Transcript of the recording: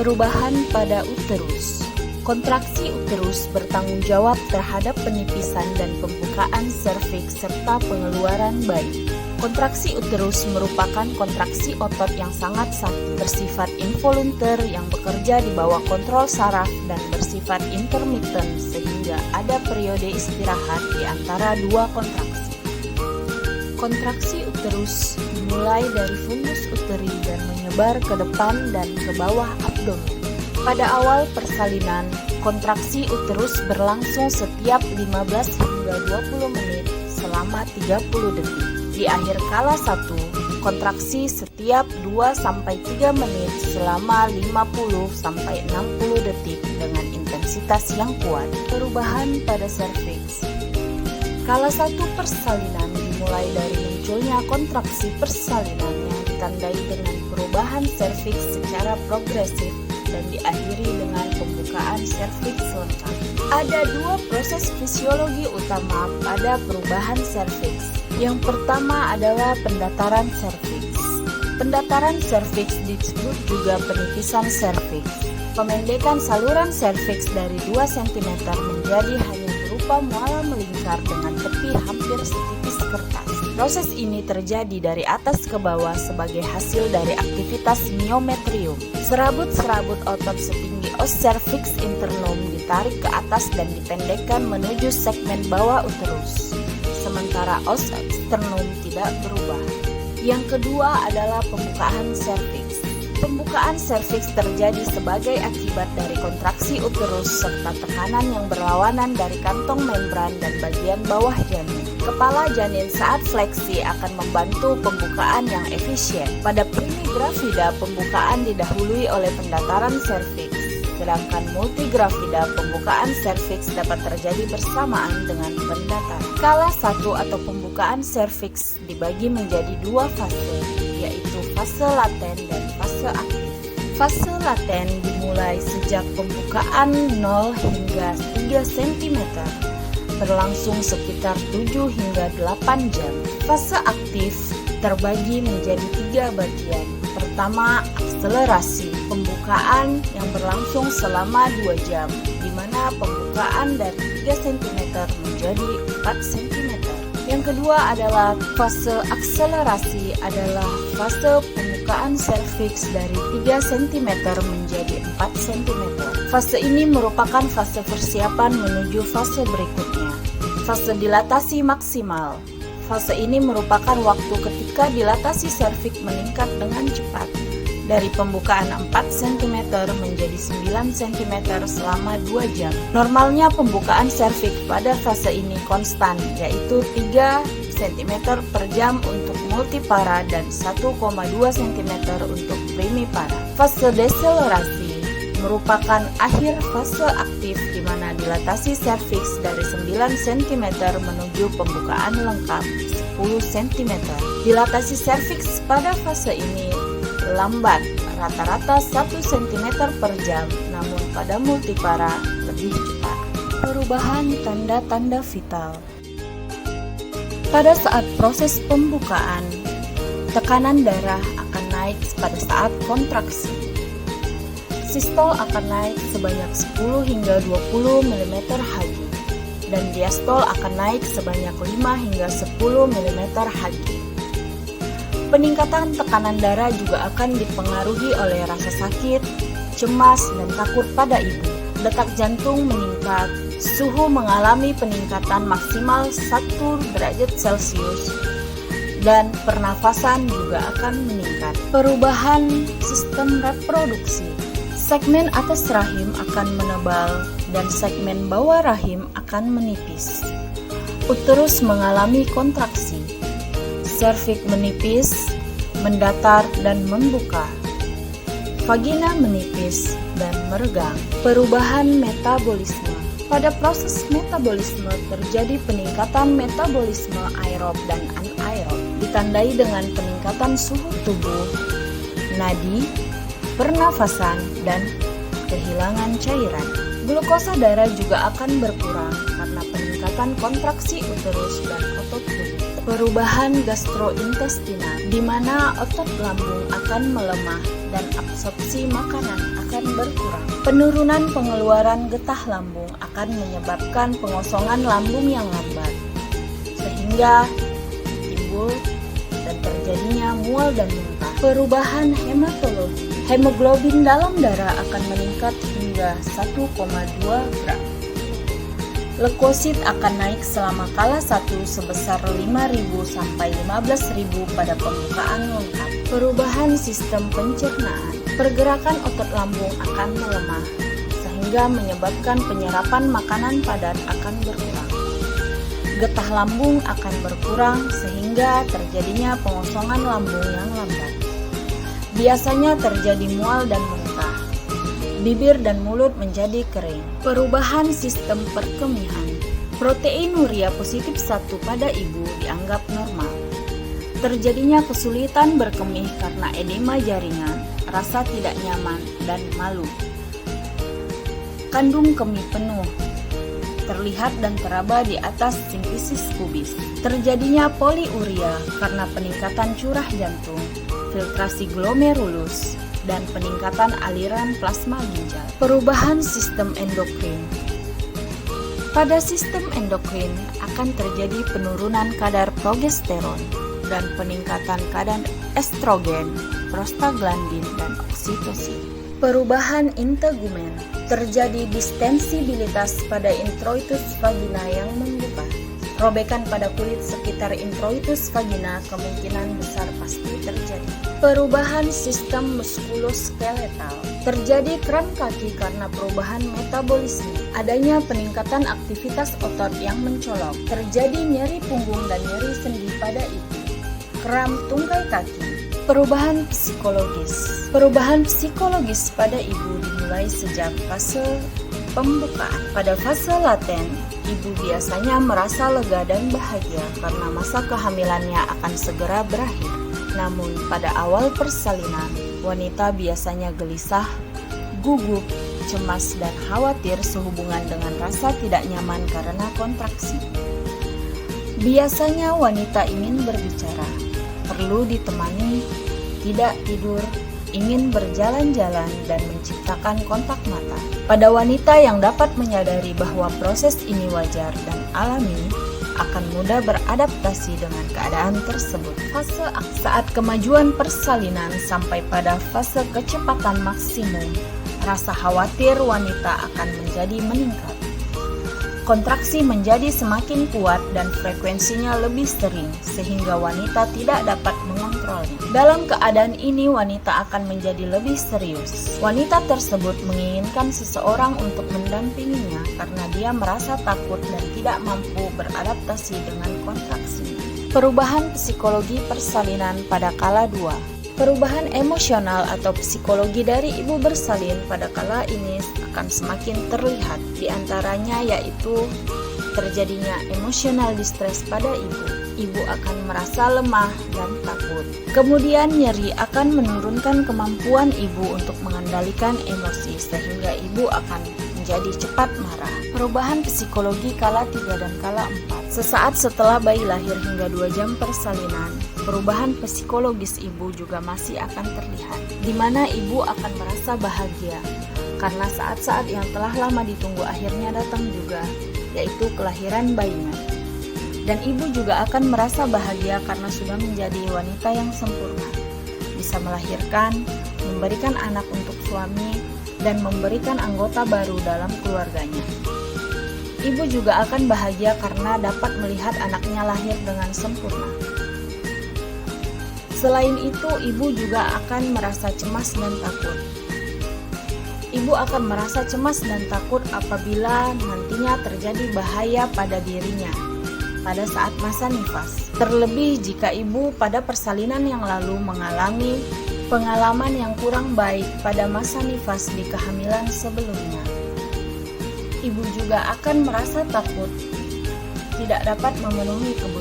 Perubahan pada uterus. Kontraksi uterus bertanggung jawab terhadap penipisan dan pembukaan serviks serta pengeluaran bayi. Kontraksi uterus merupakan kontraksi otot yang sangat sakit, bersifat involunter yang bekerja di bawah kontrol saraf dan bersifat intermittent sehingga ada periode istirahat di antara dua kontraksi. Kontraksi uterus dimulai dari fundus uteri dan menyebar ke depan dan ke bawah abdomen. Pada awal persalinan, kontraksi uterus berlangsung setiap 15 hingga 20 menit selama 30 detik. Di akhir kala 1, kontraksi setiap 2-3 menit selama 50-60 detik dengan intensitas yang kuat. Perubahan pada serviks. Kala 1 persalinan dimulai dari munculnya kontraksi persalinan yang ditandai dengan perubahan serviks secara progresif dan diakhiri dengan pembukaan serviks lengkap. Ada dua proses fisiologi utama pada perubahan serviks. Yang pertama adalah pendataran serviks. Pendataran serviks disebut juga penipisan serviks. Pemendekan saluran serviks dari 2 cm menjadi hanya berupa muala melingkar dengan tepi hampir setipis kertas. Proses ini terjadi dari atas ke bawah sebagai hasil dari aktivitas miometrium. Serabut-serabut otot setinggi os cervix internum ditarik ke atas dan dipendekkan menuju segmen bawah uterus, sementara os externum tidak berubah. Yang kedua adalah pembukaan serviks. Pembukaan serviks terjadi sebagai akibat dari kontraksi uterus serta tekanan yang berlawanan dari kantong membran dan bagian bawah janin. Kepala janin saat fleksi akan membantu pembukaan yang efisien. Pada primigravida, pembukaan didahului oleh pendataran serviks, sedangkan multigravida pembukaan serviks dapat terjadi bersamaan dengan pendataran. Kala 1 atau pembukaan serviks dibagi menjadi 2 fase, yaitu fase laten dan fase aktif. Fase laten dimulai sejak pembukaan 0 hingga 3 cm, berlangsung sekitar 7 hingga 8 jam. Fase aktif terbagi menjadi 3 bagian. Pertama, akselerasi, pembukaan yang berlangsung selama 2 jam, di mana pembukaan dari 3 cm menjadi 4 cm. Yang kedua adalah fase akselerasi adalah fase pembukaan serviks dari 3 cm menjadi 4 cm. Fase ini merupakan fase persiapan menuju fase berikutnya, fase dilatasi maksimal. Fase ini merupakan waktu ketika dilatasi serviks meningkat dengan cepat, dari pembukaan 4 cm menjadi 9 cm selama 2 jam. Normalnya pembukaan serviks pada fase ini konstan, yaitu 3 cm per jam untuk multipara dan 1,2 cm untuk primipara. Fase deselerasi merupakan akhir fase aktif di mana dilatasi serviks dari 9 cm menuju pembukaan lengkap 10 cm. Dilatasi serviks pada fase ini lambat, rata-rata 1 cm per jam, namun pada multipara lebih cepat. Perubahan tanda-tanda vital. Pada saat proses pembukaan, tekanan darah akan naik pada saat kontraksi. Sistol akan naik sebanyak 10 hingga 20 mm Hg, dan diastol akan naik sebanyak 5 hingga 10 mm Hg. Peningkatan tekanan darah juga akan dipengaruhi oleh rasa sakit, cemas, dan takut pada ibu. Detak jantung meningkat, suhu mengalami peningkatan maksimal 1 derajat Celcius, dan pernafasan juga akan meningkat. Perubahan sistem reproduksi. Segmen atas rahim akan menebal dan segmen bawah rahim akan menipis. Uterus mengalami kontraksi. Serviks menipis, mendatar, dan membuka. Vagina menipis dan meregang. Perubahan metabolisme. Pada proses metabolisme terjadi peningkatan metabolisme aerob dan anaerob, ditandai dengan peningkatan suhu tubuh, nadi, pernafasan, dan kehilangan cairan. Glukosa darah juga akan berkurang karena peningkatan kontraksi uterus dan otot tubuh. Perubahan gastrointestinal, di mana otot lambung akan melemah dan absorpsi makanan akan berkurang. Penurunan pengeluaran getah lambung akan menyebabkan pengosongan lambung yang lambat, sehingga timbul dan terjadinya mual dan muntah. Perubahan hematologi. Hemoglobin dalam darah akan meningkat hingga 1,2 gram. Leukosit akan naik selama kala 1 sebesar 5.000 sampai 15.000 pada pembukaan lengkap. Perubahan sistem pencernaan. Pergerakan otot lambung akan melemah, sehingga menyebabkan penyerapan makanan padat akan berkurang. Getah lambung akan berkurang sehingga terjadinya pengosongan lambung yang lambat. Biasanya terjadi mual dan muntah. Bibir dan mulut menjadi kering. Perubahan sistem perkemihan. Proteinuria positif 1 pada ibu dianggap normal. Terjadinya kesulitan berkemih karena edema jaringan, rasa tidak nyaman, dan malu. Kandung kemih penuh terlihat dan teraba di atas simfisis pubis. Terjadinya poliuria karena peningkatan curah jantung, filtrasi glomerulus, dan peningkatan aliran plasma ginjal. Perubahan sistem endokrin. Pada sistem endokrin akan terjadi penurunan kadar progesteron dan peningkatan kadar estrogen, prostaglandin, dan oksitosin. Perubahan integumen. Terjadi distensibilitas pada introitus vagina yang membuka. Robekan pada kulit sekitar introitus vagina kemungkinan besar pasti terjadi. Perubahan sistem muskuloskeletal. Terjadi kram kaki karena perubahan metabolisme. Adanya peningkatan aktivitas otot yang mencolok. Terjadi nyeri punggung dan nyeri sendi pada ibu. Kram tungkai kaki. Perubahan psikologis. Perubahan psikologis pada ibu dimulai sejak fase pembukaan. Pada fase laten, ibu biasanya merasa lega dan bahagia karena masa kehamilannya akan segera berakhir. Namun pada awal persalinan, wanita biasanya gelisah, gugup, cemas, dan khawatir sehubungan dengan rasa tidak nyaman karena kontraksi. Biasanya wanita ingin berbicara, perlu ditemani, tidak tidur, ingin berjalan-jalan, dan menciptakan kontak mata. Pada wanita yang dapat menyadari bahwa proses ini wajar dan alami, akan mudah beradaptasi dengan keadaan tersebut. Fase saat kemajuan persalinan sampai pada fase kecepatan maksimum, rasa khawatir wanita akan menjadi meningkat. Kontraksi menjadi semakin kuat dan frekuensinya lebih sering, sehingga wanita tidak dapat mengontrolnya. Dalam keadaan ini, wanita akan menjadi lebih serius. Wanita tersebut menginginkan seseorang untuk mendampinginya karena dia merasa takut dan tidak mampu beradaptasi dengan kontraksi. Perubahan psikologi persalinan pada kala 2. Perubahan emosional atau psikologi dari ibu bersalin pada kala ini akan semakin terlihat. Di antaranya yaitu terjadinya emotional distress pada ibu. Ibu akan merasa lemah dan takut. Kemudian nyeri akan menurunkan kemampuan ibu untuk mengendalikan emosi sehingga ibu akan menjadi cepat marah. Perubahan psikologi kala 3 dan kala 4. Sesaat setelah bayi lahir hingga 2 jam persalinan, perubahan psikologis ibu juga masih akan terlihat, di mana ibu akan merasa bahagia karena saat-saat yang telah lama ditunggu akhirnya datang juga, yaitu kelahiran bayinya. Dan ibu juga akan merasa bahagia karena sudah menjadi wanita yang sempurna, bisa melahirkan, memberikan anak untuk suami, dan memberikan anggota baru dalam keluarganya. Ibu juga akan bahagia karena dapat melihat anaknya lahir dengan sempurna. Selain itu, ibu juga akan merasa cemas dan takut. Ibu akan merasa cemas dan takut apabila nantinya terjadi bahaya pada dirinya pada saat masa nifas. Terlebih jika ibu pada persalinan yang lalu mengalami pengalaman yang kurang baik pada masa nifas di kehamilan sebelumnya. Ibu juga akan merasa takut tidak dapat memenuhi kebutuhan